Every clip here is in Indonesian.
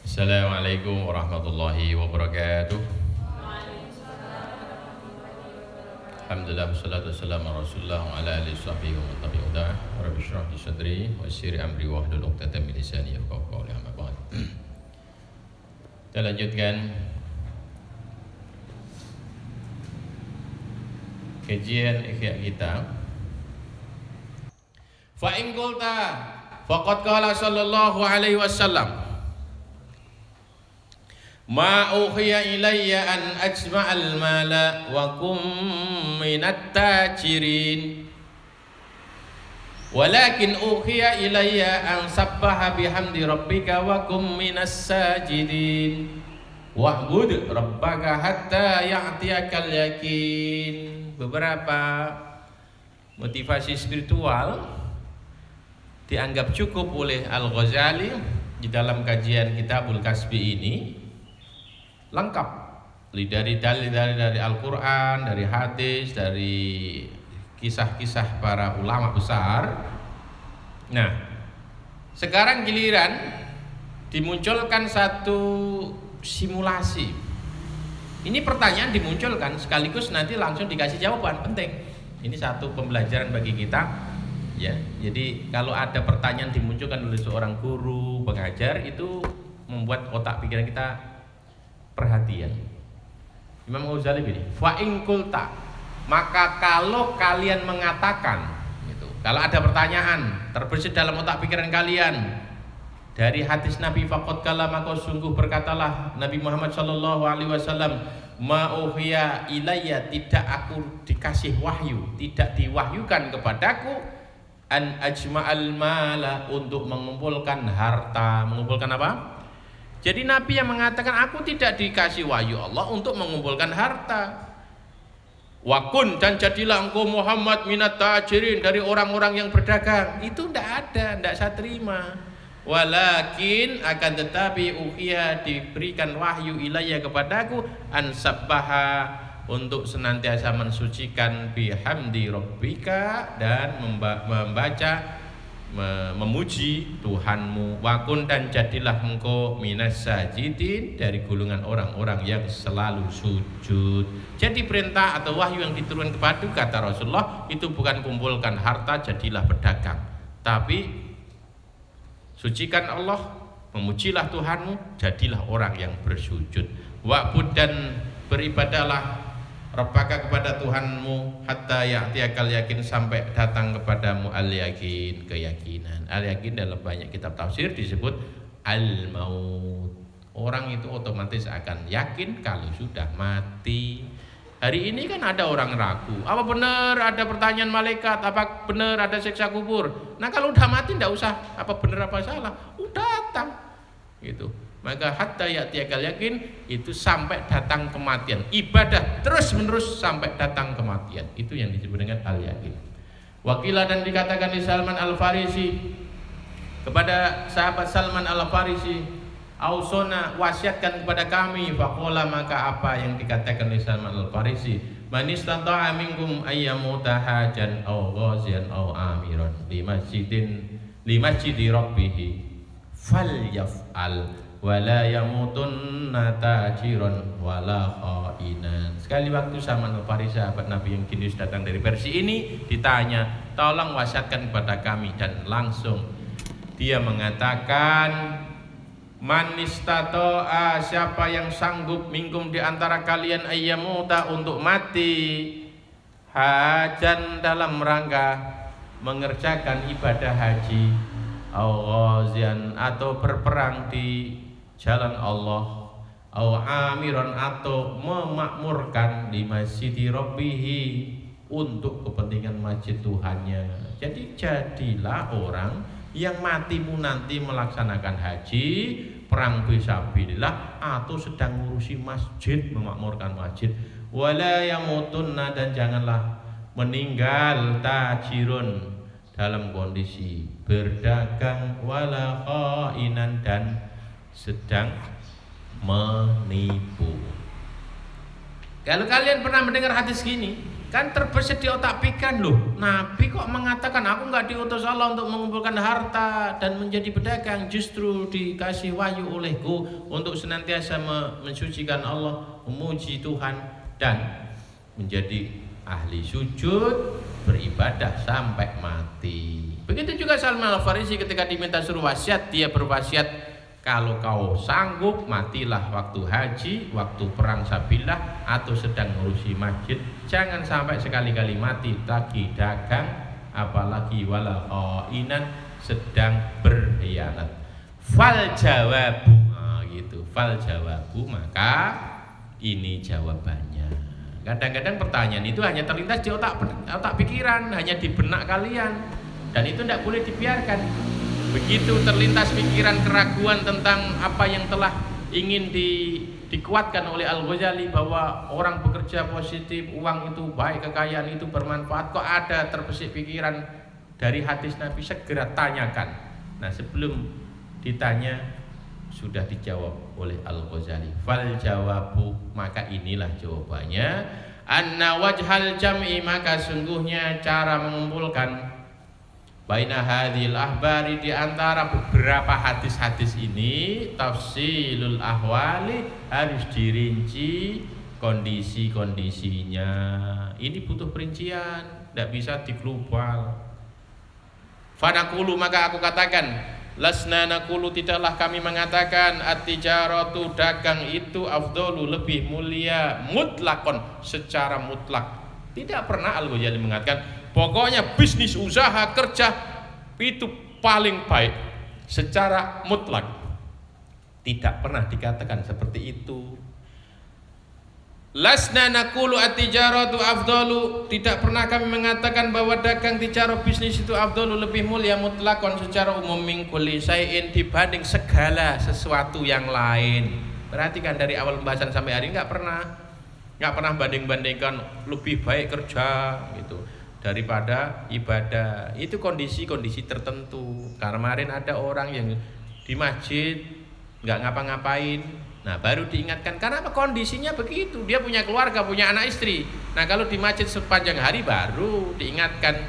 Assalamualaikum warahmatullahi wabarakatuh. Alhamdulillah wassalatu wassalamu ala Rasulillah wa ala alihi washabbihi wa man tabi'ahu. Rabbi shrah li sadri wa yassir amri wahlul 'uqdatam min lisani yafqahu qawli. Amma ba'd. Kita lanjutkan kajian Ihya kita. Fa in qulta faqad qala sallallahu alaihi wasallam ma uhiya ilayya an ajma'al mala wa kum minat tajirin walakin uhiya ilayya an sabbaha bihamdi rabbika wa kum minas sajidin wa'bud rabbaka hatta ya'tiyakal yakin. Beberapa motivasi spiritual dianggap cukup oleh Al-Ghazali di dalam kajian Kitabul Kasbi ini, lengkap dari dalil dari Al-Quran, dari hadis, dari kisah-kisah para ulama besar. Nah, sekarang giliran dimunculkan satu simulasi. Ini pertanyaan dimunculkan sekaligus nanti langsung dikasih jawaban, penting. Ini satu pembelajaran bagi kita, ya. Jadi kalau ada pertanyaan dimunculkan oleh seorang guru, pengajar, itu membuat otak pikiran kita perhatian. Imam Ghazali begini, fa in qulta, maka kalau kalian mengatakan gitu. Kalau ada pertanyaan terbesit dalam otak pikiran kalian dari hadis Nabi faqad kala, maka sungguh berkatalah Nabi Muhammad sallallahu alaihi wasallam, ma uhiya ilayya, tidak aku dikasih wahyu, tidak diwahyukan kepadaku an ajma'al mala, untuk mengumpulkan harta. Mengumpulkan apa? Jadi Nabi yang mengatakan aku tidak dikasih wahyu Allah untuk mengumpulkan harta. Wa kun, dan jadilah engkau Muhammad minat tajirin, dari orang-orang yang berdagang. Itu tidak ada, tidak saya terima. Walakin, akan tetapi uhiya, diberikan wahyu ilayya kepadaku an sabbaha, untuk senantiasa mensucikan bihamdi rabbika, dan membaca memuji Tuhanmu. Wakun, dan jadilah engkau minas sajidin, dari golongan orang-orang yang selalu sujud. Jadi perintah atau wahyu yang diturunkan kepada, kata Rasulullah, itu bukan kumpulkan harta jadilah pedagang, tapi sucikan Allah, memujilah Tuhanmu, jadilah orang yang bersujud. Wa'bud, dan beribadahlah Rabbaka, kepada Tuhanmu, hatta ya'tiyakal yakin, sampai datang kepadamu al-yakin, keyakinan. Al-yakin dalam banyak kitab tafsir disebut al-maut. Orang itu otomatis akan yakin kalau sudah mati. Hari ini kan ada orang ragu, apa benar ada pertanyaan malaikat, apa benar ada siksa kubur. Nah kalau udah mati enggak usah apa benar apa salah, udah datang gitu. Maka hatta ya'tiyakal yakin, itu sampai datang kematian. Ibadah terus menerus sampai datang kematian. Itu yang disebut dengan al-yakin. Wakilah, dan dikatakan di Salman Al-Farisi, kepada sahabat Salman Al-Farisi, ausona, wasiatkan kepada kami. Faqala, maka apa yang dikatakan di Salman Al-Farisi, man istata'a minkum ayyamuta hajan aw ghazian aw amiran li masjidi rabbih falyaf'al wala yamutunna tajiran wala khainan. Sekali waktu Salman Al-Farisi, sahabat Nabi yang kini datang dari Persia ini, ditanya, tolong wasiatkan kepada kami, dan langsung dia mengatakan, man istata'a, siapa yang sanggup minkum di antara kalian ayyamuta, untuk mati, hajan, dalam rangka mengerjakan ibadah haji, au ghazian, atau berperang di jalan Allah, au amiran, atau memakmurkan di masjid rabbih, untuk kepentingan masjid Tuhannya. Jadi jadilah orang yang matimu nanti melaksanakan haji, perang fisabilillah, atau sedang ngurusi masjid, memakmurkan masjid. Wala yamutunna, dan janganlah meninggal tajirun, dalam kondisi berdagang, wala khainan, dan sedang menipu. Kalau kalian pernah mendengar hadis gini, kan terbesit di otak pikiran, loh, Nabi kok mengatakan aku nggak diutus Allah untuk mengumpulkan harta dan menjadi pedagang, justru dikasih wahyu olehku untuk senantiasa mensucikan Allah, memuji Tuhan dan menjadi ahli sujud, beribadah sampai mati. Begitu juga Salman Al-Farisi ketika diminta suruh wasiat, dia berwasiat, kalau kau sanggup matilah waktu haji, waktu perang sabillah, atau sedang ngurusi masjid. Jangan sampai sekali-kali mati lagi dagang, apalagi wala khainan, sedang berkhianat. Fal jawabu, gitu. Fal jawabu, maka ini jawabannya. Kadang-kadang pertanyaan itu hanya terlintas di otak pikiran, hanya di benak kalian, dan itu tidak boleh dibiarkan. Begitu terlintas pikiran keraguan tentang apa yang telah ingin dikuatkan oleh Al-Ghazali, bahwa orang bekerja positif, uang itu baik, kekayaan itu bermanfaat, kok ada terbesit pikiran dari hadis Nabi, segera tanyakan. Nah, sebelum ditanya sudah dijawab oleh Al-Ghazali. Fal jawabu, maka inilah jawabannya. Anna wajhal jam'i, maka sungguhnya cara mengumpulkan baina hadhil ahbari, di antara beberapa hadis-hadis ini, tafsilul ahwali, harus dirinci kondisi-kondisinya. Ini butuh perincian, tidak bisa diglobal. Fanaqulu, maka aku katakan, lasna naqulu, tidaklah kami mengatakan at-tijaratu, dagang itu, afdalu, lebih mulia, mutlakon, secara mutlak. Tidak pernah Al-Ghazali mengatakan pokoknya bisnis, usaha, kerja itu paling baik secara mutlak. Tidak pernah dikatakan seperti itu. Lasna naqulu at-tijaratu afdalu, tidak pernah kami mengatakan bahwa dagang, tijarah, bisnis itu afdalu, lebih mulia, mutlakon, secara umum, min kulli syai'in, dibanding segala sesuatu yang lain. Perhatikan dari awal pembahasan sampai hari ini nggak pernah banding-bandingkan lebih baik kerja gitu daripada ibadah. Itu kondisi-kondisi tertentu. Kemarin ada orang yang di masjid nggak ngapa-ngapain, nah baru diingatkan karena apa, kondisinya begitu, dia punya keluarga, punya anak istri. Nah kalau di masjid sepanjang hari baru diingatkan,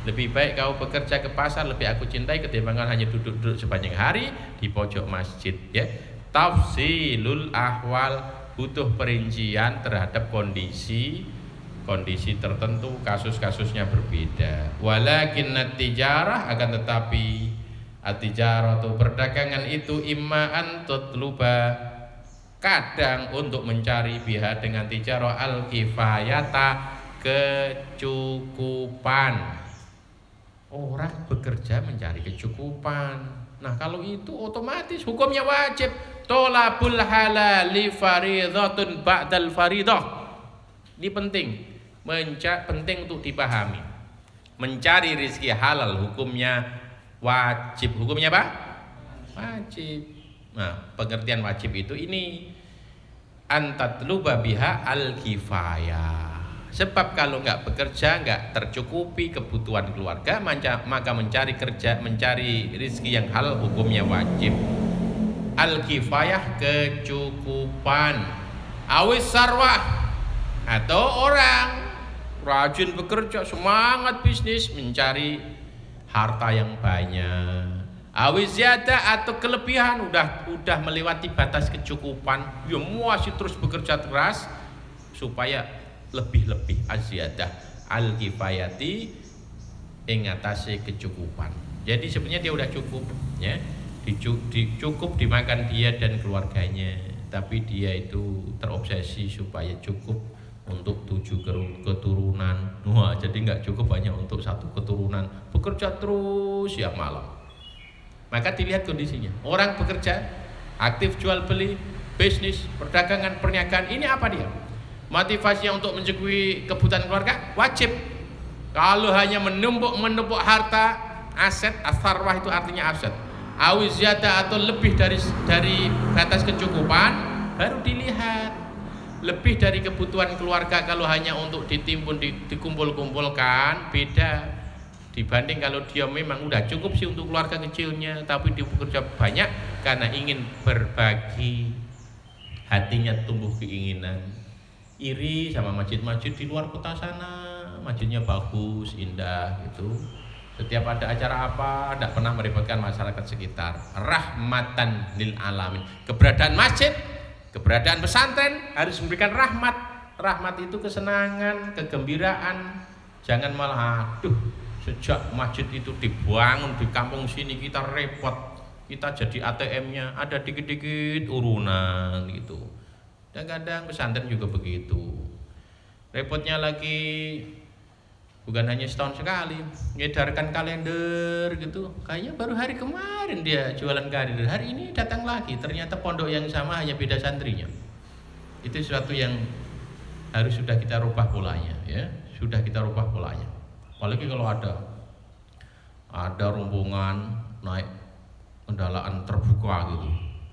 lebih baik kau bekerja ke pasar, lebih aku cintai ketimbang hanya duduk-duduk sepanjang hari di pojok masjid. Ya, tafsilul ahwal, butuh perincian terhadap kondisi tertentu, kasus-kasusnya berbeda. Walakin at-tijarah, akan tetapi at-tijarah itu, perdagangan itu, imma an tutluba, kadang untuk mencari biha dengan tijarah, al-kifayata, kecukupan. Orang bekerja mencari kecukupan. Nah kalau itu otomatis hukumnya wajib. Tolabul halali faridhatun ba'dal faridah. Ini penting, penting untuk dipahami. Mencari rezeki halal hukumnya wajib. Hukumnya apa? Wajib. Nah, pengertian wajib itu ini antatluba biha al-kifayah. Sebab kalau nggak bekerja, nggak tercukupi kebutuhan keluarga, maka mencari rezeki yang halal hukumnya wajib. Al-kifayah, kecukupan. Awis sarwah, atau orang rajin bekerja, semangat bisnis, mencari harta yang banyak. Awis ziyadah, atau kelebihan, udah melewati batas kecukupan, ya masih terus bekerja keras supaya lebih az-ziyadah al-kifayati, ingatasi kecukupan. Jadi sebenarnya dia udah cukup, ya. Cukup dimakan dia dan keluarganya, tapi dia itu terobsesi supaya cukup untuk 7 keturunan. Wah, jadi nggak cukup hanya untuk 1 keturunan, bekerja terus siang malam. Maka dilihat kondisinya. Orang bekerja, aktif jual beli, bisnis, perdagangan, perniagaan, ini apa dia? Motivasinya untuk mencukupi kebutuhan keluarga, wajib. Kalau hanya menumpuk harta, aset, as-sarwah itu artinya aset, awiziyata, atau lebih dari batas kecukupan, baru dilihat. Lebih dari kebutuhan keluarga kalau hanya untuk ditimbun, dikumpul-kumpulkan, beda dibanding kalau dia memang udah cukup sih untuk keluarga kecilnya, tapi dia bekerja banyak karena ingin berbagi, hatinya tumbuh keinginan. iri sama masjid-masjid di luar kota sana, masjidnya bagus, indah gitu. Setiap ada acara apa, tidak pernah merepotkan masyarakat sekitar. Rahmatan lil alamin. Keberadaan masjid, keberadaan pesantren harus memberikan rahmat. Rahmat itu kesenangan, kegembiraan. Jangan malah, aduh, sejak masjid itu dibangun di kampung sini kita repot. Kita jadi ATM-nya ada dikit-dikit urunan gitu. Dan kadang pesantren juga begitu. Repotnya lagi bukan hanya setahun sekali ngedarkan kalender gitu, kayaknya baru hari kemarin dia jualan kalender, hari ini datang lagi, ternyata pondok yang sama hanya beda santrinya. Itu sesuatu yang harus sudah kita rubah polanya, ya, sudah kita rubah polanya. Apalagi kalau ada rombongan naik kendaraan terbuka gitu,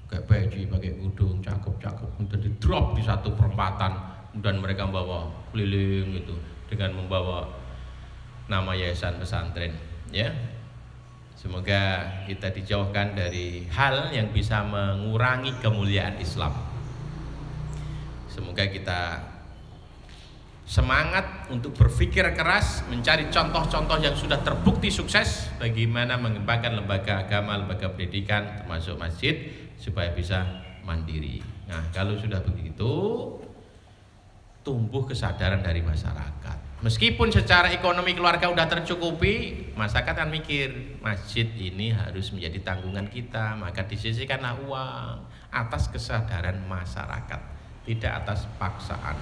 kayak peci pakai udung cakep-cakep, kemudian di drop di satu perempatan, dan mereka membawa keliling gitu dengan membawa nama yayasan pesantren, ya. Semoga kita dijauhkan dari hal yang bisa mengurangi kemuliaan Islam. Semoga kita semangat untuk berpikir keras, mencari contoh-contoh yang sudah terbukti sukses bagaimana mengembangkan lembaga agama, lembaga pendidikan termasuk masjid supaya bisa mandiri. Nah, kalau sudah begitu, tumbuh kesadaran dari masyarakat. Meskipun secara ekonomi keluarga udah tercukupi, masyarakat kan mikir masjid ini harus menjadi tanggungan kita, maka disisihkanlah uang atas kesadaran masyarakat, tidak atas paksaan.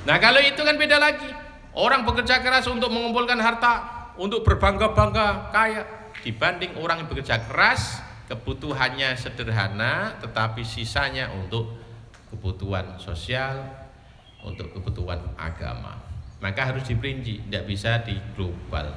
Nah, kalau itu kan beda lagi. Orang bekerja keras untuk mengumpulkan harta, untuk berbangga-bangga kaya, dibanding orang yang bekerja keras, kebutuhannya sederhana, tetapi sisanya untuk kebutuhan sosial, untuk kebutuhan agama. Maka harus diperinci, tidak bisa di global.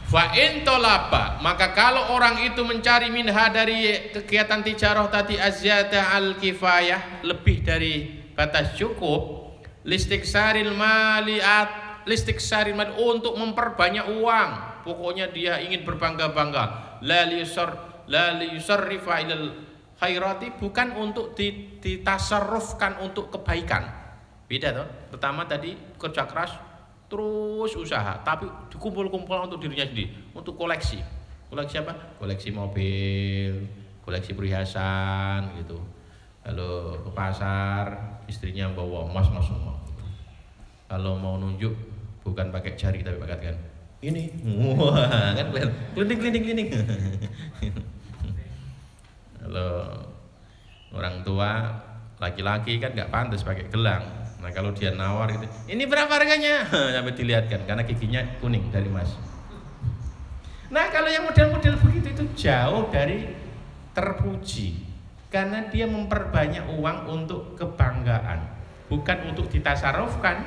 Fa in talaba, maka kalau orang itu mencari minha dari kegiatan tijarah tadi azyada al kifayah, lebih dari batas cukup, listiksaril maliat, listiksaril mal, untuk memperbanyak uang. Pokoknya dia ingin berbangga-bangga. La liyusarrifa ilal khairati, bukan untuk ditasarrufkan untuk kebaikan. Beda toh. Pertama tadi kerja keras terus usaha, tapi dikumpul-kumpul untuk dirinya sendiri, untuk koleksi. Koleksi apa? Koleksi mobil, koleksi perhiasan gitu. Kalau ke pasar, istrinya bawa emas semua. Kalau mau nunjuk, bukan pakai jari tapi pakai kan ini. Wah, kan klinik. Kalau orang tua laki-laki kan nggak pantas pakai gelang. Nah, kalau dia nawar gitu, ini berapa harganya? Sampai dilihatkan karena giginya kuning dari emas. Nah, kalau yang model-model begitu itu jauh dari terpuji, karena dia memperbanyak uang untuk kebanggaan, bukan untuk ditasarufkan,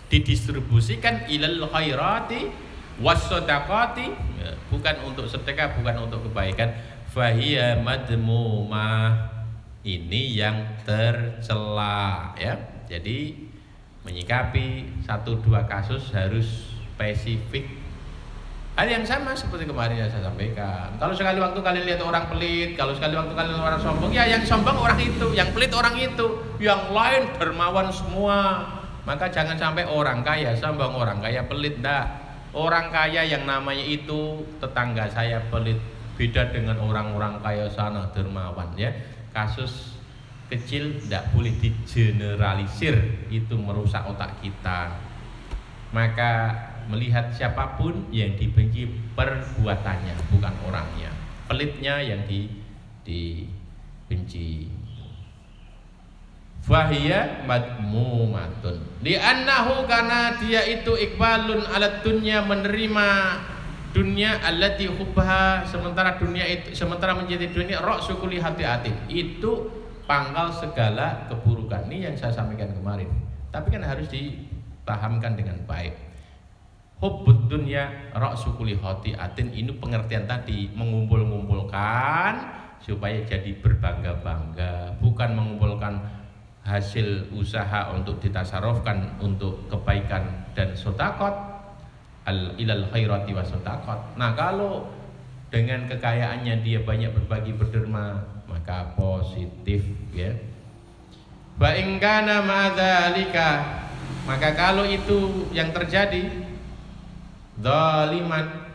didistribusikan ilal khairati wassadaqati, bukan untuk sedekah, bukan untuk kebaikan. Fahiya madmumah, ini yang tercela, ya. Jadi menyikapi 1-2 kasus harus spesifik. Hal yang sama seperti kemarin yang saya sampaikan. Kalau sekali waktu kalian lihat orang pelit, kalau sekali waktu kalian lihat orang sombong, ya yang sombong orang itu, yang pelit orang itu, yang lain dermawan semua. Maka jangan sampai orang kaya sombong, orang kaya pelit, enggak. Orang kaya yang namanya itu tetangga saya pelit, beda dengan orang-orang kaya sana dermawan, ya. Kasus kecil tidak boleh digeneralisir, itu merusak otak kita. Maka melihat siapapun yang dibenci perbuatannya, bukan orangnya. Pelitnya yang dibenci. Fahiya madmumatun li'annahu, karena dia itu iqbalun ala dunya, menerima dunia allati hubbaha, sementara dunia itu, sementara menjadi dunia ra'su kulli hati-hati, itu pangkal segala keburukan. Ini yang saya sampaikan kemarin, tapi kan harus dipahamkan dengan baik. Hubbud dunya ra'su kulli hati'atin, ini pengertian tadi, mengumpul-ngumpulkan supaya jadi berbangga-bangga, bukan mengumpulkan hasil usaha untuk ditasarufkan untuk kebaikan dan sedekah, ilal khairati wa sedekah. Nah, kalau dengan kekayaannya dia banyak berbagi berderma, maka positif, ya. Fa in kana ma'dzalika, maka kalau itu yang terjadi zaliman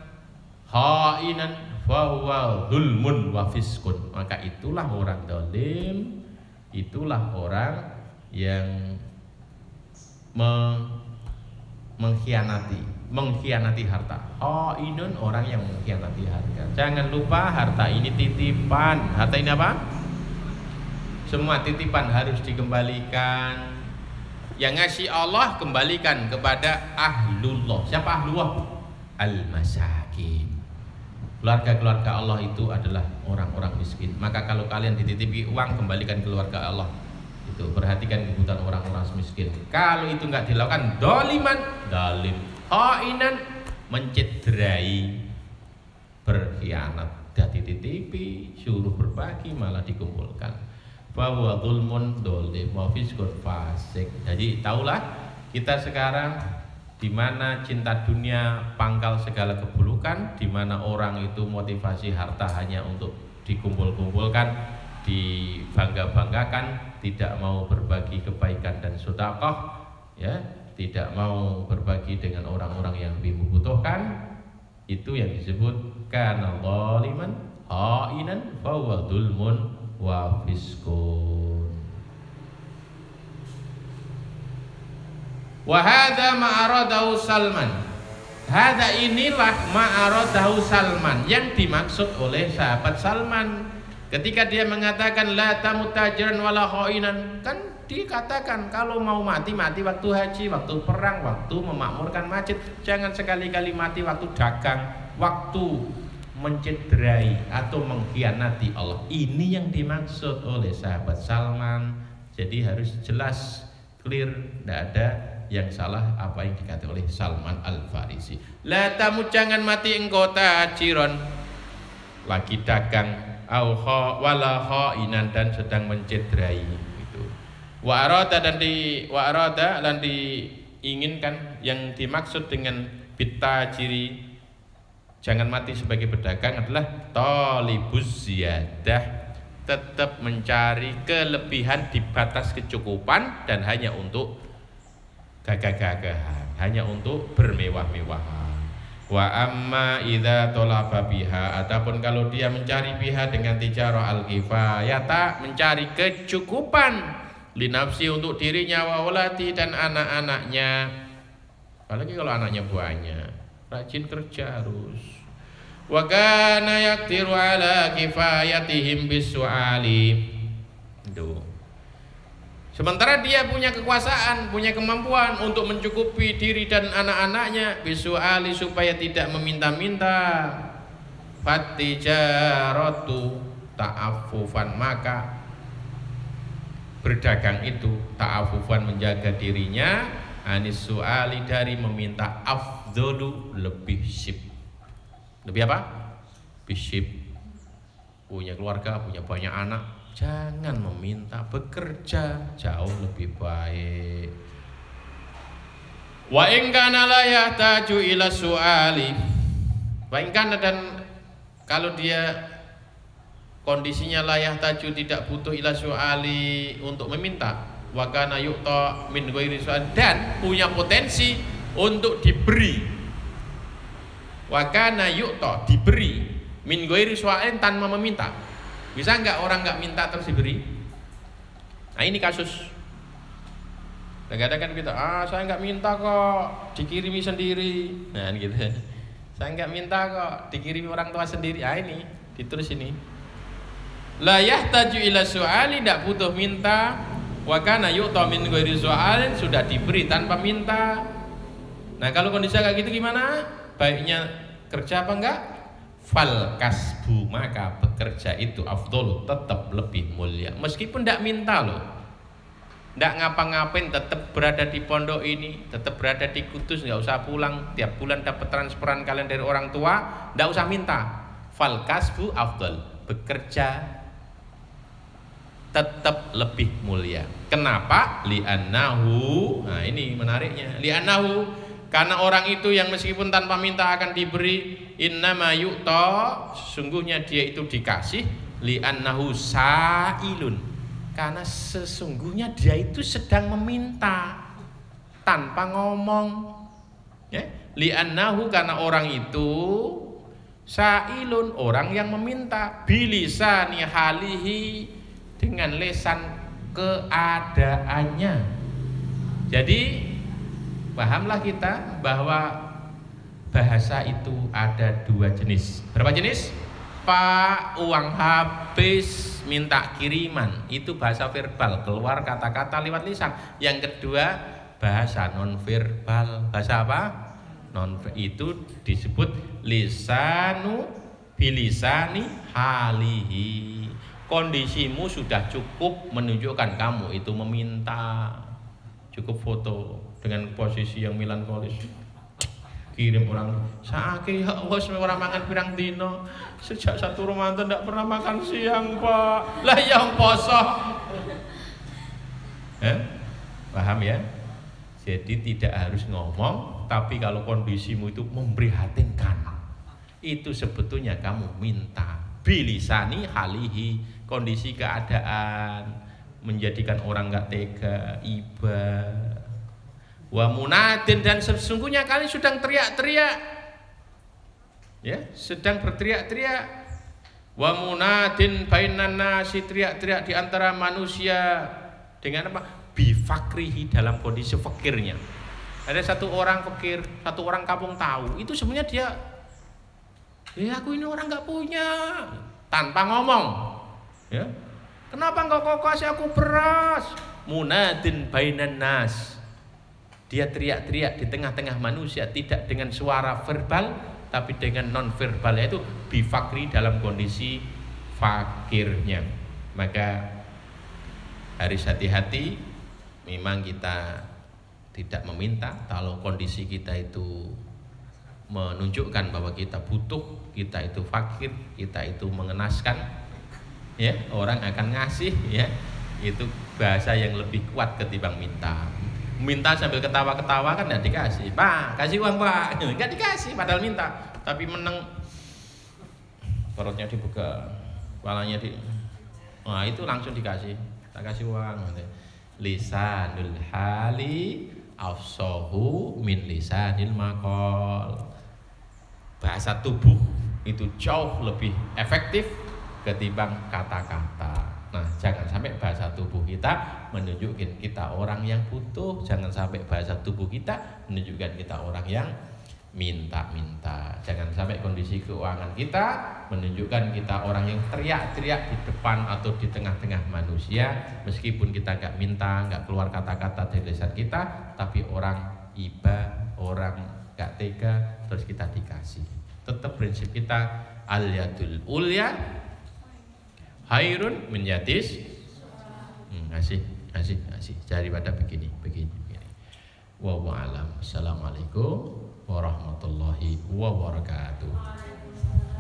khainan fa huwa zulmun wa fiskun, maka itulah orang zalim, itulah orang yang mengkhianati harta. Khainun, orang yang mengkhianati harta. Jangan lupa harta ini titipan. Harta ini apa? Semua titipan harus dikembalikan. Yang ngasih Allah kembalikan kepada ahlullah. Siapa ahlullah? Al-masakin. Keluarga-keluarga Allah itu adalah orang-orang miskin. Maka kalau kalian dititipi uang, kembalikan keluarga Allah. Itu perhatikan kebutuhan orang-orang miskin. Kalau itu enggak dilakukan, doliman, dalim, khainan, mencederai, berkhianat, dah dititipi, suruh berbagi malah dikumpulkan. Bahwa zulmun dolim wa fiskun fasik. Jadi taulah kita sekarang di mana cinta dunia pangkal segala keburukan, di mana orang itu motivasi harta hanya untuk dikumpul-kumpulkan, dibangga-banggakan, tidak mau berbagi kebaikan dan sedekah, ya, tidak mau berbagi dengan orang-orang yang lebih membutuhkan. Itu yang disebut kana zaliman khainan fa huwa zulmun wa fiskun. Wa hadza ma'aradahu Salman. Hadza inilah ma'aradahu Salman yang dimaksud oleh sahabat Salman ketika dia mengatakan la tamutajiran wala khainan. Kan dikatakan kalau mau mati waktu haji, waktu perang, waktu memakmurkan masjid. Jangan sekali-kali mati waktu dagang, waktu mencederai atau mengkhianati Allah. Ini yang dimaksud oleh sahabat Salman. Jadi harus jelas, clear, tidak ada yang salah apa yang dikatakan oleh Salman Al-Farisi. La tamut, jangan mati engkau tajiron, lagi dagang, au wala khainan, dan sedang mencederai itu. Wa arada dan diinginkan, yang dimaksud dengan bitajiri jangan mati sebagai pedagang adalah talibuz ziyadah, tetap mencari kelebihan di batas kecukupan dan hanya untuk gagah-gagahan, hanya untuk bermewah-mewahan. Wa amma idza talaba biha, adapun kalau dia mencari biha dengan tijarah al-kifayata, mencari kecukupan linafsi untuk dirinya, wa ulati dan anak-anaknya. Apalagi kalau anaknya banyak, rajin kerja harus. Wa kana yaqtiru ala kifayatihim bisu'ali. Itu. Sementara dia punya kekuasaan, punya kemampuan untuk mencukupi diri dan anak-anaknya, bisu'ali, supaya tidak meminta-minta. Fatijaratu ta'affufan, maka berdagang itu ta'affufan, menjaga dirinya, anis su'ali, dari meminta, afdolu, lebih sip. Lebih apa? Bisip. Punya keluarga, punya banyak anak, jangan meminta, bekerja jauh lebih baik. Wa in kana la yahtaju ila su'ali. Wa in kana, dan kalau dia kondisinya la yahtaju, tidak butuh ila su'ali, untuk meminta, wa kana yu'ta min ghairi su'al, dan punya potensi untuk diberi. Wa kana yu'ta, diberi, min ghairi su'alin, tanpa meminta. Bisa enggak orang enggak minta terus diberi? Nah ini kasus. Kadang-kadang kita, saya enggak minta kok, dikirimi sendiri. Nah gitu. Saya enggak minta kok, dikirimi orang tua sendiri. Ini ditulis ini. La yahtaju ila su'ali, enggak butuh minta. Wa kana yu'ta min ghairi su'alin, sudah diberi tanpa minta. Nah kalau kondisi kayak gitu gimana? Baiknya kerja apa enggak? Fal kasbu, maka bekerja itu afdol, tetap lebih mulia, meskipun tidak minta loh, tidak ngapa-ngapain, tetap berada di pondok ini, tetap berada di Kudus, nggak usah pulang, tiap bulan dapat transferan kalian dari orang tua, tidak usah minta. Fal kasbu afdol, bekerja tetap lebih mulia. Kenapa? Li'annahu, nah ini menariknya, li'annahu, karena orang itu yang meskipun tanpa minta akan diberi, innama yu'ta, sesungguhnya dia itu dikasih, li'annahu sa'ilun, Karena sesungguhnya dia itu sedang meminta tanpa ngomong. Ya, li'annahu, karena orang itu sa'ilun, orang yang meminta, bilisani halihi, dengan lesan keadaannya. Jadi pahamlah kita bahwa bahasa itu ada 2 jenis. Berapa jenis? Pak, uang habis, minta kiriman, itu bahasa verbal, keluar kata-kata lewat lisan. Yang kedua bahasa non verbal. Bahasa apa? Itu disebut lisanu bilisani halihi. Kondisimu sudah cukup menunjukkan kamu itu meminta. Cukup foto dengan posisi yang melankolis, kirim orang sakit, wes ora mangan pirang dino, sejak 1 Ramadan ndak pernah makan siang, Pak. Lah yang poso. Paham ya? Jadi tidak harus ngomong, tapi kalau kondisimu itu memprihatinkan, itu sebetulnya kamu minta. Bilisani halihi, kondisi keadaan menjadikan orang enggak tega, iba. Wa munadin, dan sesungguhnya kalian sedang teriak-teriak, ya, sedang berteriak-teriak. Wa munadin bainan nasi, teriak-teriak di antara manusia dengan apa? Bifakrihi, dalam kondisi fakirnya. Ada satu orang fakir, satu orang kampung tahu, itu sebenarnya dia, ya aku ini orang nggak punya, tanpa ngomong, ya. Kenapa engkau kasih aku beras? Munadin bainan nas. Dia teriak-teriak di tengah-tengah manusia, tidak dengan suara verbal, tapi dengan non verbal, yaitu bifakri, dalam kondisi fakirnya. Maka harus hati-hati. Memang kita tidak meminta kalau kondisi kita itu menunjukkan bahwa kita butuh, kita itu fakir, kita itu mengenaskan, ya, orang akan ngasih, ya. Itu bahasa yang lebih kuat ketimbang minta. Minta sambil ketawa-ketawa kan nggak dikasih. Pak, kasih uang, Pak. Nggak dikasih, padahal minta. Tapi meneng, perutnya dibuka, kepalanya nah itu langsung dikasih. Tak kasih uang. Lisanul hali afsahu min lisanil maqal. Bahasa tubuh itu jauh lebih efektif ketimbang kata-kata. Nah, jangan sampai bahasa tubuh kita menunjukkan kita orang yang butuh, jangan sampai bahasa tubuh kita menunjukkan kita orang yang minta-minta. Jangan sampai kondisi keuangan kita menunjukkan kita orang yang teriak-teriak di depan atau di tengah-tengah manusia, meskipun kita nggak minta, nggak keluar kata-kata dari lisan kita, tapi orang iba, orang nggak tega, terus kita dikasih. Tetap prinsip kita al-yadul ulya hairun menjadis, ngasih daripada begini. Wallahu a'lam. Assalamualaikum warahmatullahi wabarakatuh.